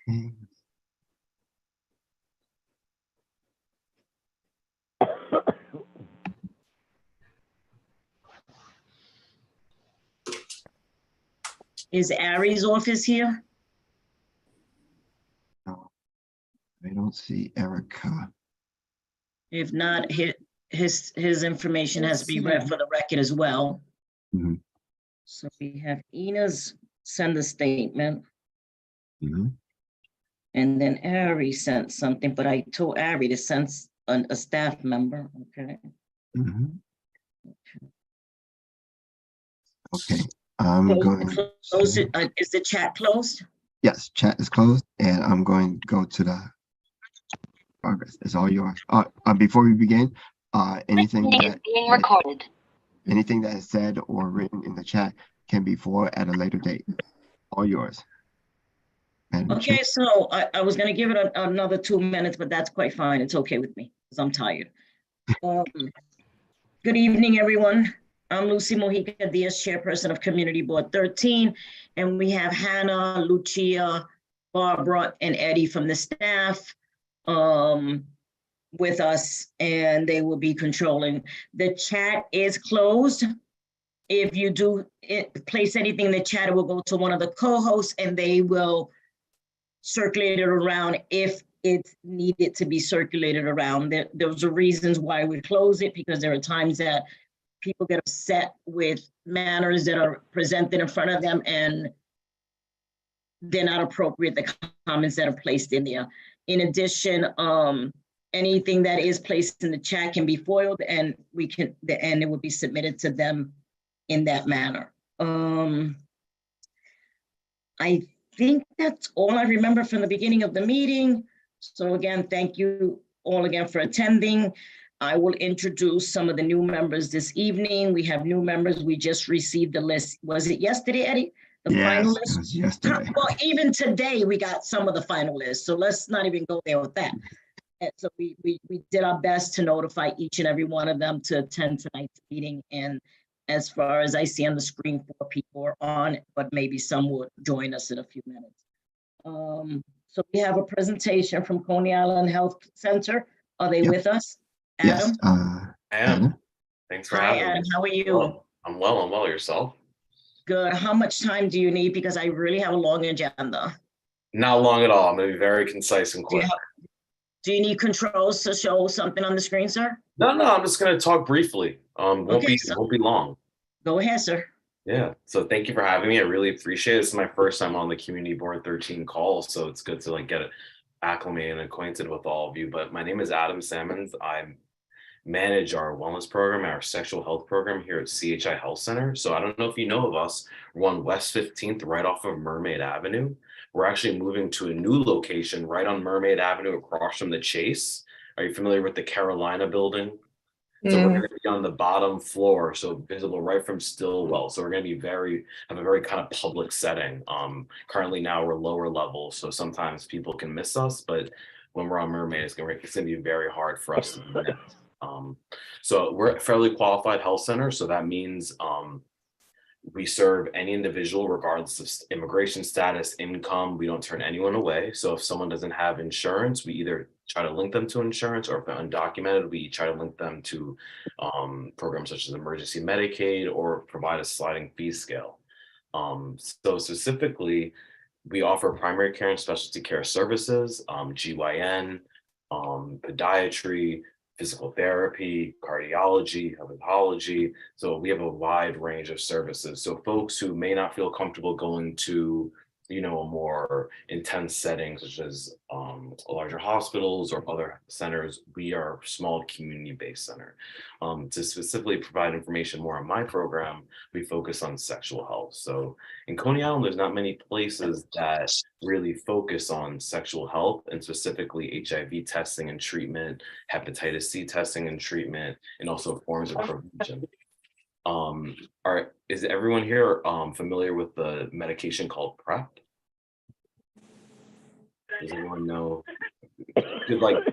Okay. Is Ari's office here? No, I don't see Erica. If not, his information has to be read for the record as well. Mhm. So we have Ina's send a statement, Mhm. and then Ari sent something, but I told Ari to send a staff member. Okay. Mhm. Okay, I'm going Close it. Is the chat closed? Yes, chat is closed, and I'm going to go to the progress. It's all yours. Before we begin, anything that being recorded. Anything that is said or written in the chat can be forwarded at a later date. All yours. Okay, so I was going to give it another 2 minutes, but that's quite fine. It's okay with me because I'm tired. Good evening, everyone. I'm Lucy Mojica Diaz, Chairperson of Community Board 13, and we have Hannah, Lucia, Barbara, and Eddie from the staff with us, and they will be controlling. The chat is closed. If you do place anything in the chat, it will go to one of the co-hosts, and they will circulate it around if it's needed to be circulated around. Those are reasons why we close it, because there are times that people get upset with manners that are presented in front of them and they're not appropriate, the comments that are placed in there. In addition, anything that is placed in the chat can be foiled and it will be submitted to them in that manner. I think that's all I remember from the beginning of the meeting. So again, thank you all again for attending. I will introduce some of the new members this evening. We have new members. We just received the list. Was it yesterday, Eddie? The yes, final list? it was yesterday. Well, even today we got some of the finalists. So let's not even go there with that. And so we did our best to notify each and every one of them to attend tonight's meeting. And as far as I see on the screen, 4 people are on, but maybe some will join us in a few minutes. So we have a presentation from Coney Island Health Center. Are they with us? Adam? Yes, I am. Adam? Thanks for Hi, having Adam. me. How are you? Well, I'm well. Yourself? Good. How much time do you need? Because I really have a long agenda. Not long at all. I'm going to be very concise and quick. Do you need controls to show something on the screen, sir? No. I'm just going to talk briefly. Won't be long. Go ahead, sir. Yeah. So thank you for having me. I really appreciate it. This is my first time on the Community Board 13 call, so it's good to get acclimated and acquainted with all of you. But my name is Adam Sammons. I manage our wellness program, our sexual health program here at CHI Health Center. So I don't know if you know of us. We're on West 15th, right off of Mermaid Avenue. We're actually moving to a new location right on Mermaid Avenue across from the Chase. Are you familiar with the Carolina building? So we're going to be on the bottom floor, so visible right from Stillwell. So we're going to be have a very kind of public setting. Currently now we're lower level, so sometimes people can miss us, but when we're on Mermaid, it's going to be very hard for us to be missed. So we're a fairly qualified health center, so that means we serve any individual regardless of immigration status, income. We don't turn anyone away. So if someone doesn't have insurance, we either try to link them to insurance, or if they're undocumented, we try to link them to programs such as emergency Medicaid or provide a sliding fee scale. So specifically, we offer primary care and specialty care services, GYN, podiatry, physical therapy, cardiology, hepatology. So we have a wide range of services. So folks who may not feel comfortable going to, a more intense setting, such as larger hospitals or other centers, we are a small community-based center. To specifically provide information more on my program, we focus on sexual health. So in Coney Island, there's not many places that really focus on sexual health, and specifically HIV testing and treatment, hepatitis C testing and treatment, and also forms of prevention. Is everyone here familiar with the medication called PrEP? Does anyone know? Could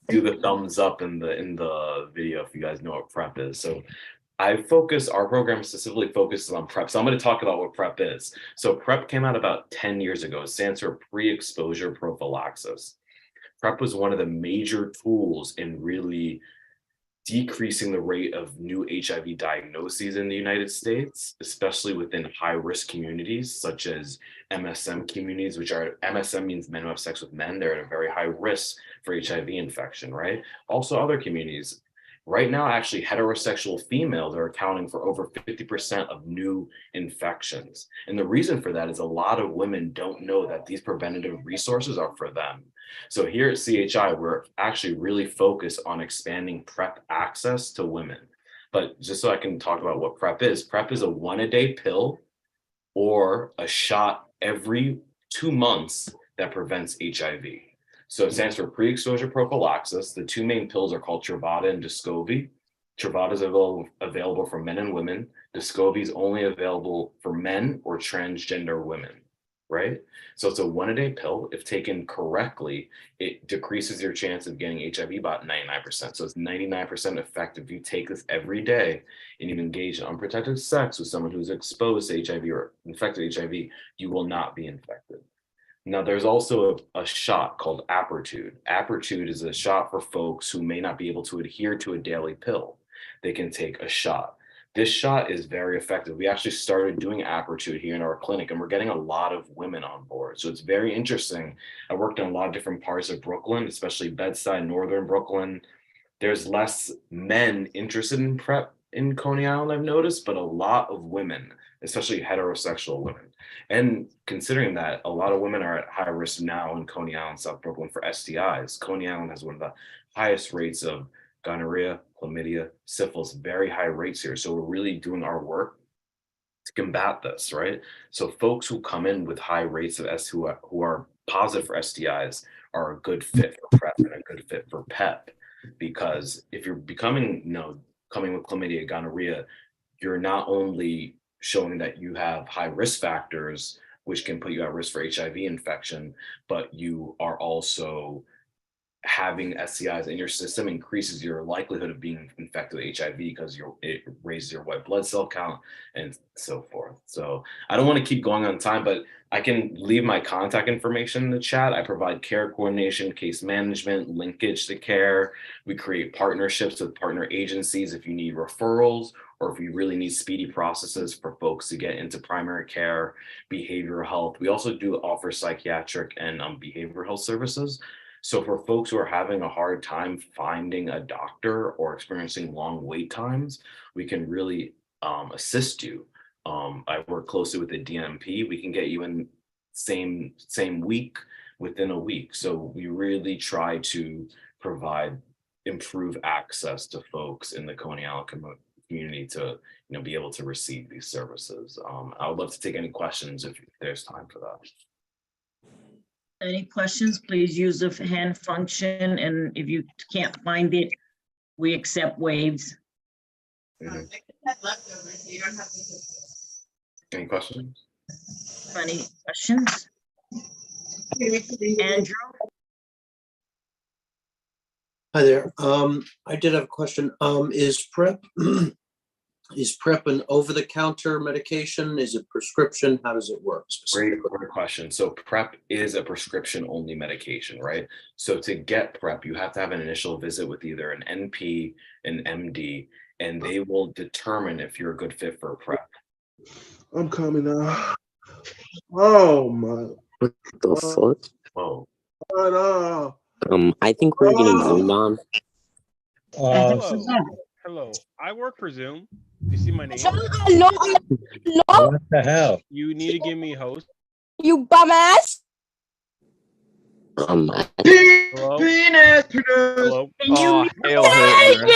do the thumbs up in the video if you guys know what PrEP is. So Our program specifically focuses on PrEP. So I'm going to talk about what PrEP is. So PrEP came out about 10 years ago. It stands for pre-exposure prophylaxis. PrEP was one of the major tools in really decreasing the rate of new HIV diagnoses in the United States, especially within high-risk communities such as MSM communities, MSM means men who have sex with men. They're at a very high risk for HIV infection, right? Also other communities. Right now, actually, heterosexual females are accounting for over 50% of new infections. And the reason for that is a lot of women don't know that these preventative resources are for them. So here at CHI, we're actually really focused on expanding PrEP access to women. But just so I can talk about what PrEP is a one-a-day pill or a shot every 2 months that prevents HIV. So it stands for pre-exposure prophylaxis. The two main pills are called Truvada and Descovy. Truvada is available for men and women. Descovy is only available for men or transgender women, right? So it's a one-a-day pill. If taken correctly, it decreases your chance of getting HIV about 99%. So it's 99% effective. If you take this every day and you engage in unprotected sex with someone who's exposed to HIV or infected HIV, you will not be infected. Now, there's also a shot called Apretude. Apretude is a shot for folks who may not be able to adhere to a daily pill. They can take a shot. This shot is very effective. We actually started doing Apretude here in our clinic, and we're getting a lot of women on board. So it's very interesting. I worked in a lot of different parts of Brooklyn, especially Bedside, Northern Brooklyn. There's less men interested in PrEP in Coney Island, I've noticed, but a lot of women, especially heterosexual women. And considering that a lot of women are at high risk now in Coney Island, South Brooklyn for STIs, Coney Island has one of the highest rates of gonorrhea, chlamydia, syphilis, very high rates here. So we're really doing our work to combat this, right? So folks who come in with high rates of who are positive for STIs are a good fit for PrEP and a good fit for PEP, because if you're coming with chlamydia, gonorrhea, you're not only showing that you have high risk factors, which can put you at risk for HIV infection, but you are also having STIs in your system increases your likelihood of being infected with HIV because it raises your white blood cell count and so forth. So I don't want to keep going on time, but I can leave my contact information in the chat. I provide care coordination, case management, linkage to care. We create partnerships with partner agencies if you need referrals or if you really need speedy processes for folks to get into primary care, behavioral health. We also do offer psychiatric and behavioral health services. So for folks who are having a hard time finding a doctor or experiencing long wait times, we can really assist you. I work closely with the DMP. We can get you in same week, within a week. So we really try to provide improved access to folks in the Coney Island community to be able to receive these services. I would love to take any questions if there's time for that. Any questions, please use the hand function, and if you can't find it, we accept waves. Mhm. Any questions? Any questions? Andrew? Hi there. I did have a question. Is PrEP an over-the-counter medication? Is it prescription? How does it work specifically? Great question. So PrEP is a prescription-only medication, right? So to get PrEP, you have to have an initial visit with either an NP, an MD, and they will determine if you're a good fit for PrEP. I'm coming now. Oh my. What the fuck? Whoa. I think we're getting zoomed on. Hello. I work for Zoom. Do you see my name? Hello. What the hell? You need to give me host. You bum ass. Hello? Penis. Hello? Can you Oh, mute hail Hitler.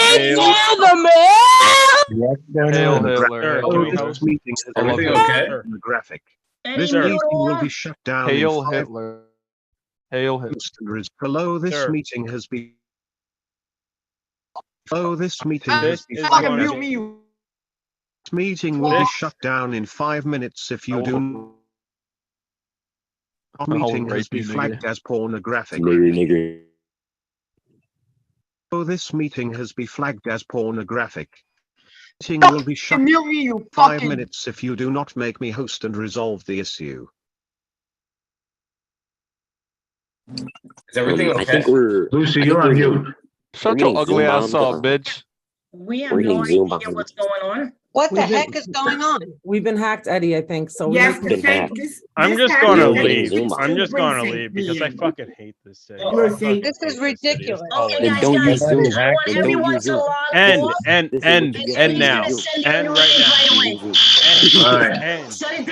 What's going Hail on? Hitler. Oh, Can we this host? meeting has been Everything held okay? on the graphic. Eddie This Sir. meeting will Muir? be shut down Hail in 5 Hitler. Hail Hitler. seconds. Below this Sir. meeting has been. Below this meeting This has been. is shut one down. of the- This meeting will be This- shut down in 5 minutes if you Oh. do. Our I'll meeting has rape been you, flagged nigga. as pornographic. Nigger. So this meeting has been flagged as pornographic. Meeting will be shut Mute me, you 5 fucking. minutes if you do not make me host and resolve the issue. Is everything I okay? think we're. Lucy, I you're think on we're mute. Shut getting your ugly Zoom ass bombed, up, bitch. We have We're no getting Zoom idea bombed. what's going on. What the We've been- heck is going on? We've been hacked, Eddie, I think, so. we Yes, need been to- hacked. I'm just hack gonna We're getting leave. Zoom I'm just bombed. gonna leave because I fucking hate this city. You were I fucking saying- This is hate this city. It's ridiculous. Okay, always- Then guys, don't guys, use Zoom. I Then want don't everyone use to Zoom. log End, off. end, This is end, what you get end for now. using Zoom. Send you a End new right link now. right away. Using Zoom. All right. End. Shut it down.